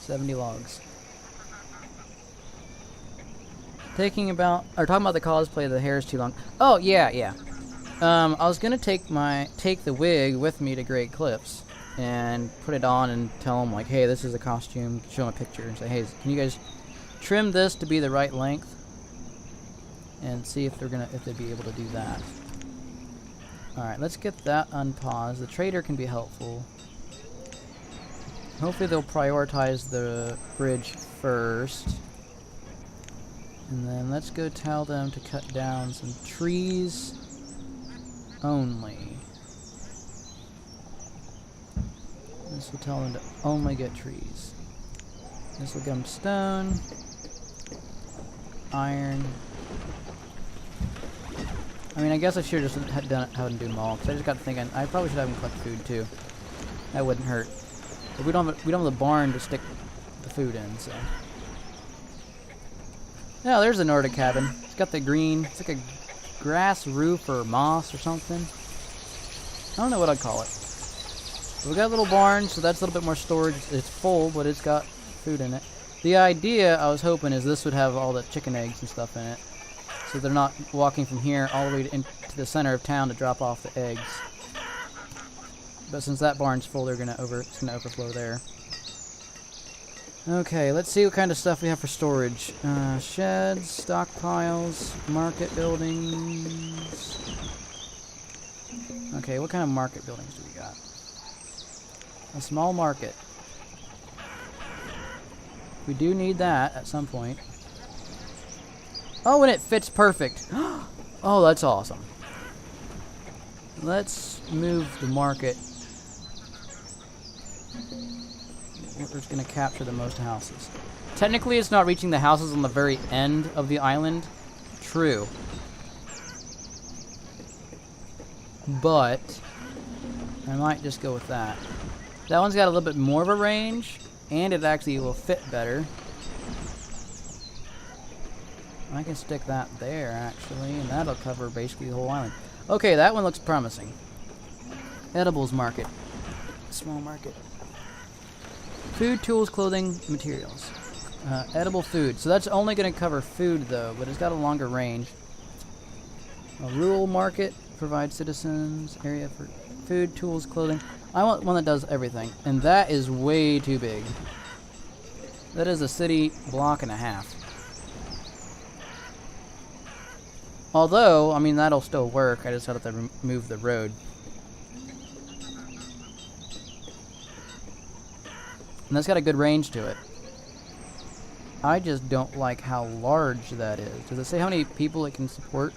70 logs. Talking about the cosplay of the hair is too long. Oh, yeah. I was going to take the wig with me to Great Cliffs. And put it on and tell them, like, hey, this is a costume. Show them a picture and say, hey, can you guys trim this to be the right length? And see if they'd be able to do that. Alright, let's get that unpaused. The trader can be helpful. Hopefully they'll prioritize the bridge first. And then let's go tell them to cut down some trees only. This will tell them to only get trees. This will give them stone, iron. I mean, I guess I should have just had done it, how to do them all. Because I just got to thinking, I probably should have them collect food too. That wouldn't hurt. But we don't have the barn to stick the food in, so. Yeah, there's the Nordic cabin. It's got the green. It's like a grass roof or moss or something. I don't know what I'd call it. We got a little barn, so that's a little bit more storage. It's full, but it's got food in it. The idea, I was hoping, is this would have all the chicken eggs and stuff in it. So they're not walking from here all the way into the center of town to drop off the eggs. But since that barn's full, it's gonna overflow there. Okay, let's see what kind of stuff we have for storage. Sheds, stockpiles, market buildings. Okay, what kind of market buildings do we got? A small market. We do need that at some point. Oh, and it fits perfect. Oh, that's awesome. Let's move the market. We're just going to capture the most houses. Technically, it's not reaching the houses on the very end of the island. True. But I might just go with that. That one's got a little bit more of a range, and it actually will fit better. I can stick that there, actually, and that'll cover basically the whole island. Okay, that one looks promising. Edibles market. Small market. Food, tools, clothing, materials. Edible food. So that's only going to cover food, though, but it's got a longer range. A rural market provides citizens area for food, tools, clothing. I want one that does everything, and that is way too big. That is a city block and a half. Although, I mean, that'll still work. I just have to remove the road. And that's got a good range to it. I just don't like how large that is. Does it say how many people it can support?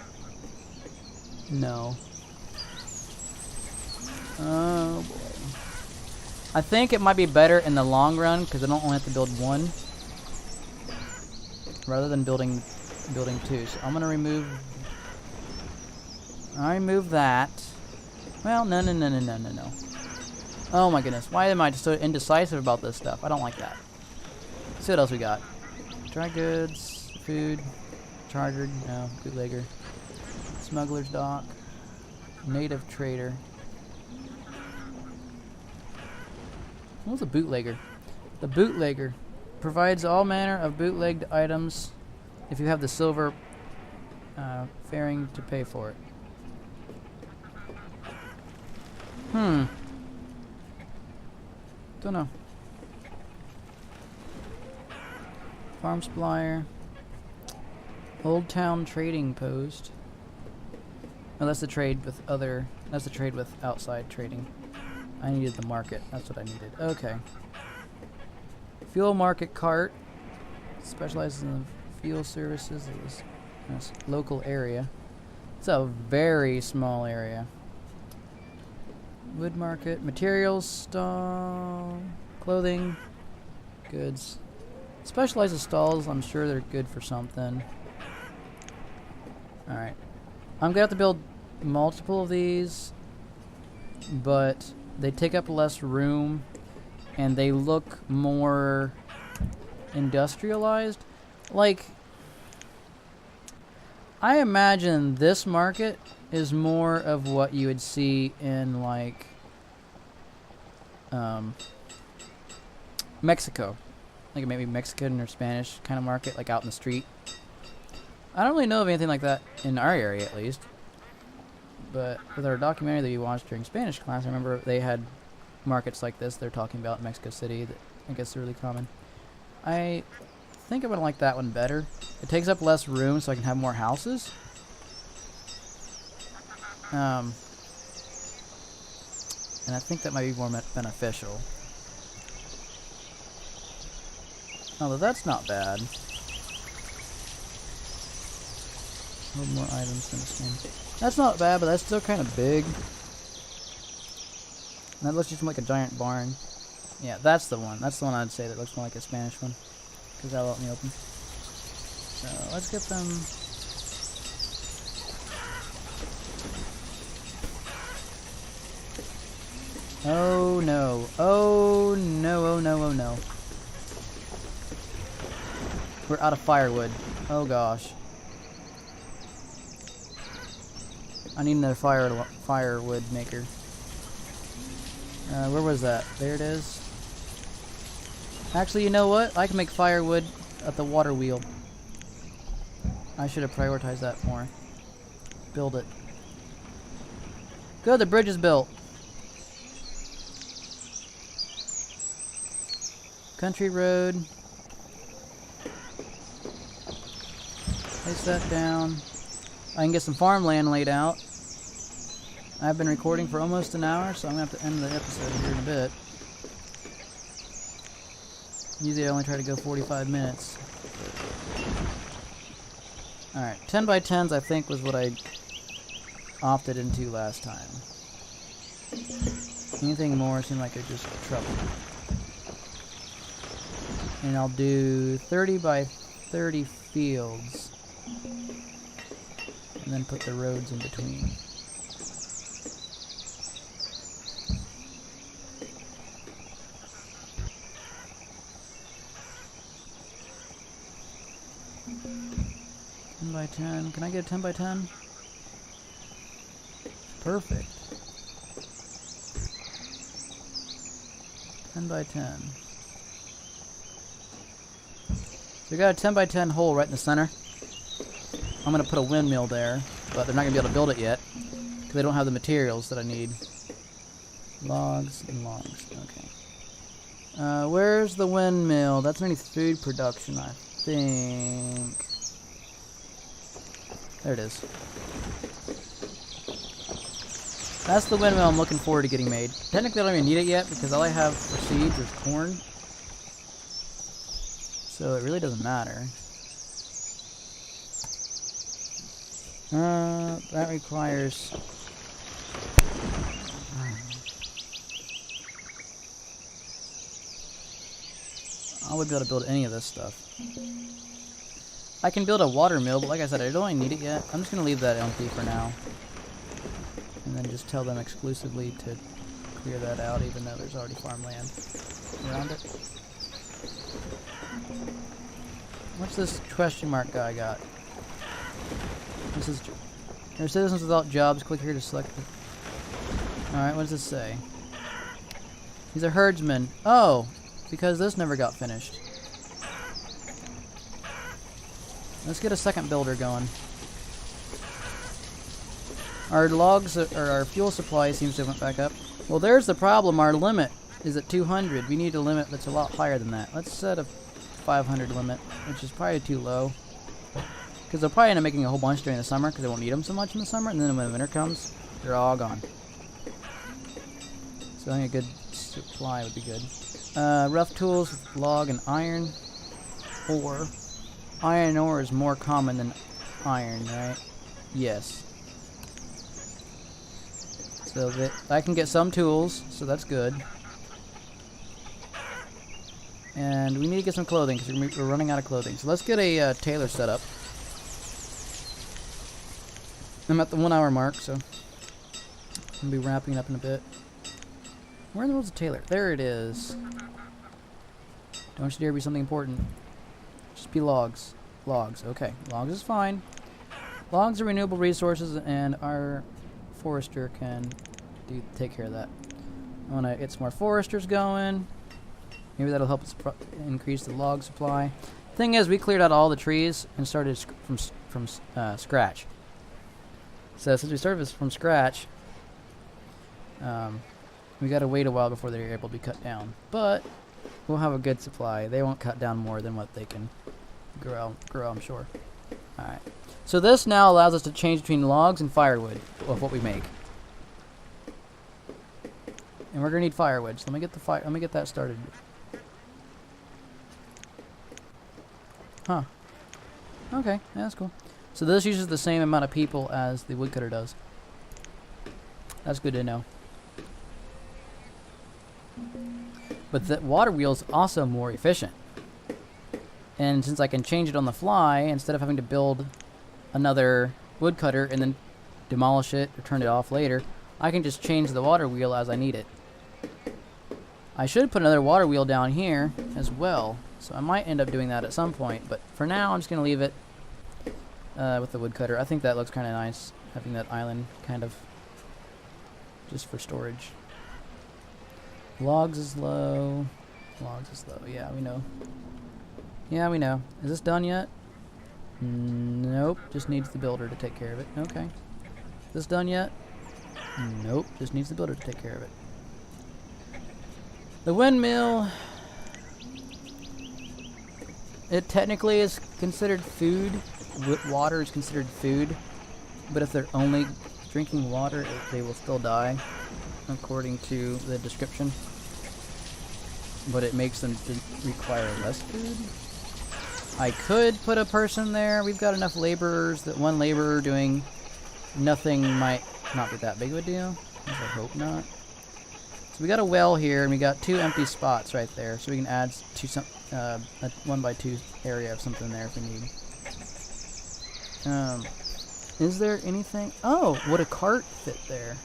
No. Oh boy. I think it might be better in the long run because I don't only have to build one. rather than building 2. So I'm gonna remove. I remove that. Well, no. Oh my goodness, why am I so indecisive about this stuff? I don't like that. Let's see what else we got. Dry goods, food, chartered, no, bootlegger, smuggler's dock, native trader. What was a bootlegger? The bootlegger provides all manner of bootlegged items if you have the silver fairing to pay for it. Don't know. Farm supplier. Old Town Trading Post. Oh, that's the trade with other. That's the trade with outside trading. I needed the market. That's what I needed. Okay. Fuel market cart. Specializes in fuel services in this local area. It's a very small area. Wood market. Materials stall. Clothing. Goods. Specializes stalls. I'm sure they're good for something. Alright. I'm gonna have to build multiple of these, but they take up less room and they look more industrialized. Like, I imagine this market is more of what you would see in, like, Mexico. Like maybe Mexican or Spanish kind of market, like out in the street. I don't really know of anything like that in our area, at least. But with our documentary that we watched during Spanish class, I remember they had markets like this they're talking about in Mexico City that I guess are really common. I think I would like that one better. It takes up less room so I can have more houses. And I think that might be more beneficial. Although that's not bad. Hold more items than this game. That's not bad, but that's still kind of big. And that looks just like a giant barn. Yeah, that's the one. That's the one I'd say that looks more like a Spanish one. Because that'll let me open. So let's get them. Oh no. Oh no, oh no, oh no. We're out of firewood. Oh gosh. I need another firewood maker. Where was that? There it is. Actually, you know what? I can make firewood at the water wheel. I should have prioritized that more. Build it. Good, the bridge is built. Country road. Place that down. I can get some farmland laid out. I've been recording for almost an hour, so I'm going to have to end the episode here in a bit. Usually I only try to go 45 minutes. Alright, 10 by 10s I think was what I opted into last time. Anything more seemed like it just trouble. And I'll do 30 by 30 fields. And then put the roads in between. By 10. Can I get a 10 by 10? Perfect. 10 by 10. So we got a 10 by 10 hole right in the center. I'm going to put a windmill there, but they're not going to be able to build it yet because they don't have the materials that I need. Logs and logs. Okay. Where's the windmill? That's underneath food production, I think. There it is. That's the windmill I'm looking forward to getting made. Technically I don't even need it yet because all I have for seeds is corn. So it really doesn't matter. That requires... I wouldn't be able to build any of this stuff. I can build a water mill, but like I said, I don't need it yet. I'm just going to leave that empty for now. And then just tell them exclusively to clear that out, even though there's already farmland around it. What's this question mark guy got? This is... There are citizens without jobs. Click here to select the... Alright, what does this say? He's a herdsman. Oh! Because this never got finished. Let's get a second builder going. Our logs, or our fuel supply seems to have went back up. Well, there's the problem. Our limit is at 200. We need a limit that's a lot higher than that. Let's set a 500 limit, which is probably too low. Because they'll probably end up making a whole bunch during the summer, because they won't need them so much in the summer, and then when winter comes, they're all gone. So I think a good supply would be good. Rough tools with log and iron ore. Iron ore is more common than iron, right? Yes. So that I can get some tools, so that's good. And we need to get some clothing, because we're running out of clothing. So let's get a tailor set up. I'm at the 1 hour mark, so I'm going to be wrapping up in a bit. Where in the world's the tailor? There it is. Don't you dare be something important. Just be logs. Logs, okay. Logs is fine. Logs are renewable resources, and our forester can take care of that. I want to get some more foresters going. Maybe that'll help us increase the log supply. Thing is, we cleared out all the trees and started from scratch. So since we started from scratch, we got to wait a while before they're able to be cut down. But we'll have a good supply. They won't cut down more than what they can grow, I'm sure. Alright. So this now allows us to change between logs and firewood of what we make. And we're gonna need firewood. So let me get that started. Huh. Okay, yeah, that's cool. So this uses the same amount of people as the woodcutter does. That's good to know. But the water wheel is also more efficient. And since I can change it on the fly, instead of having to build another woodcutter and then demolish it or turn it off later, I can just change the water wheel as I need it. I should put another water wheel down here as well, so I might end up doing that at some point, but for now I'm just going to leave it with the woodcutter. I think that looks kind of nice, having that island kind of just for storage. Logs is low. Logs is low. Yeah, we know. Yeah, we know. Is this done yet? Nope. Just needs the builder to take care of it. Okay. Is this done yet? Nope. Just needs the builder to take care of it. The windmill, it technically is considered food. Water is considered food. But if they're only drinking water, they will still die, according to the description. But it makes them require less food. I could put a person there. We've got enough laborers that one laborer doing nothing might not be that big of a deal. I hope not. So we got a well here, and we got 2 empty spots right there, so we can add to some a 1x2 area of something there if we need. Is there anything? Oh, would a cart fit there?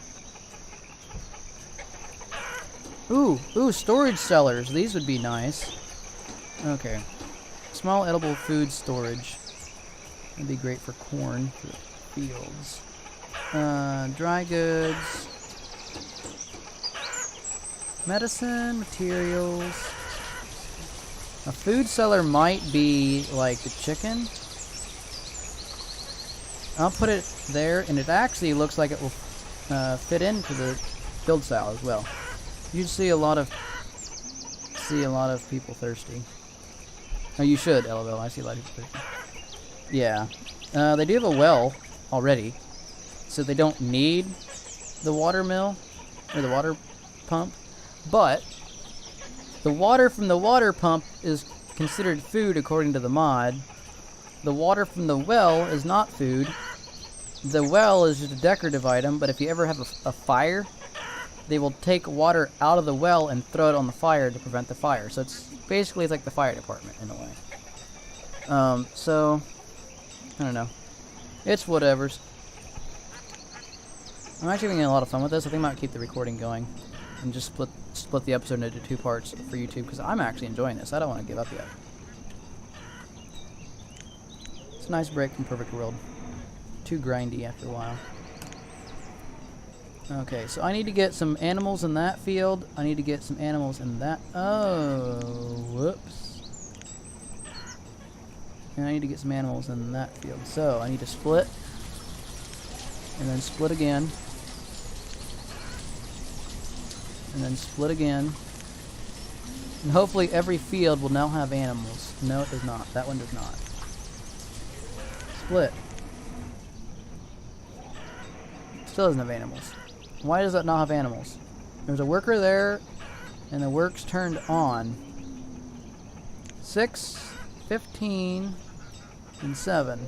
Ooh, storage cellars. These would be nice. Okay. Small edible food storage. That'd be great for corn, for the fields. Dry goods. Medicine, materials. A food cellar might be like the chicken. I'll put it there, and it actually looks like it will fit into the build style as well. You see a lot of people thirsty. Oh, you should, LOL. I see a lot of people thirsty. Yeah. They do have a well already, so they don't need the water mill or the water pump. But the water from the water pump is considered food according to the mod. The water from the well is not food. The well is just a decorative item, but if you ever have a fire, they will take water out of the well and throw it on the fire to prevent the fire. So it's basically like the fire department in a way. So I don't know. It's whatevers. I'm actually having a lot of fun with this. I think I might keep the recording going and just split the episode into 2 parts for YouTube because I'm actually enjoying this. I don't want to give up yet. It's a nice break from Perfect World. Too grindy after a while. Okay, so I need to get some animals in that field. I need to get some animals in that. Oh, whoops. And I need to get some animals in that field. So I need to split. And then split again. And then split again. And hopefully every field will now have animals. No, it does not. That one does not. Split. Still doesn't have animals. Why does that not have animals? There's a worker there, and the work's turned on. 6, 15, and 7.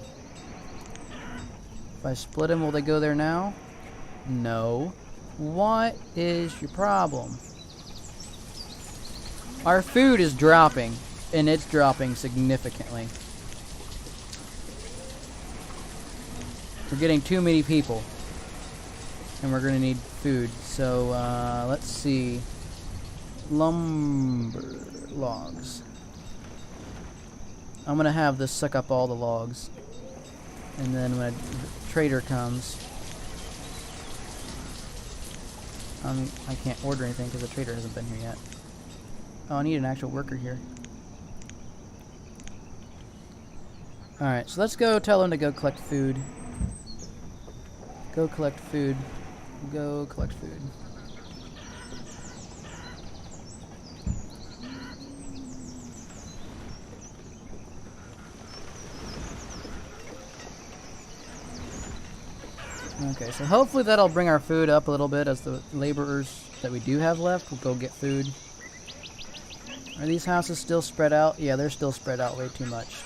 If I split them, will they go there now? No. What is your problem? Our food is dropping, and it's dropping significantly. We're getting too many people. And we're gonna need food. So, let's see. Lumber logs. I'm gonna have this suck up all the logs. And then when a trader comes, I can't order anything because the trader hasn't been here yet. Oh, I need an actual worker here. Alright, so let's go tell him to go collect food. Go collect food. Go collect food. Okay, so hopefully that'll bring our food up a little bit as the laborers that we do have left will go get food. Are these houses still spread out? Yeah, they're still spread out way too much.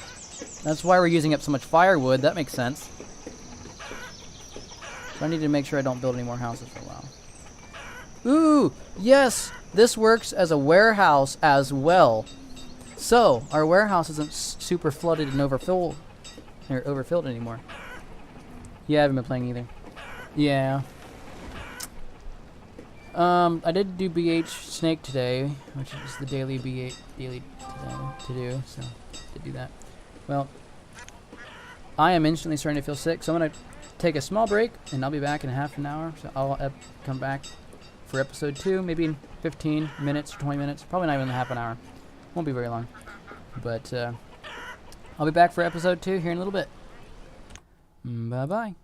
That's why we're using up so much firewood. That makes sense. So I need to make sure I don't build any more houses for a while. Ooh, yes! This works as a warehouse as well. So, our warehouse isn't super flooded and overfilled anymore. Yeah, I haven't been playing either. Yeah. I did do BH Snake today, which is the daily BH today to do, so did do that. Well, I am instantly starting to feel sick, so I'm gonna take a small break, and I'll be back in half an hour. So I'll come back for episode 2, maybe in 15 minutes or 20 minutes. Probably not even half an hour. Won't be very long. But I'll be back for episode 2 here in a little bit. Bye-bye.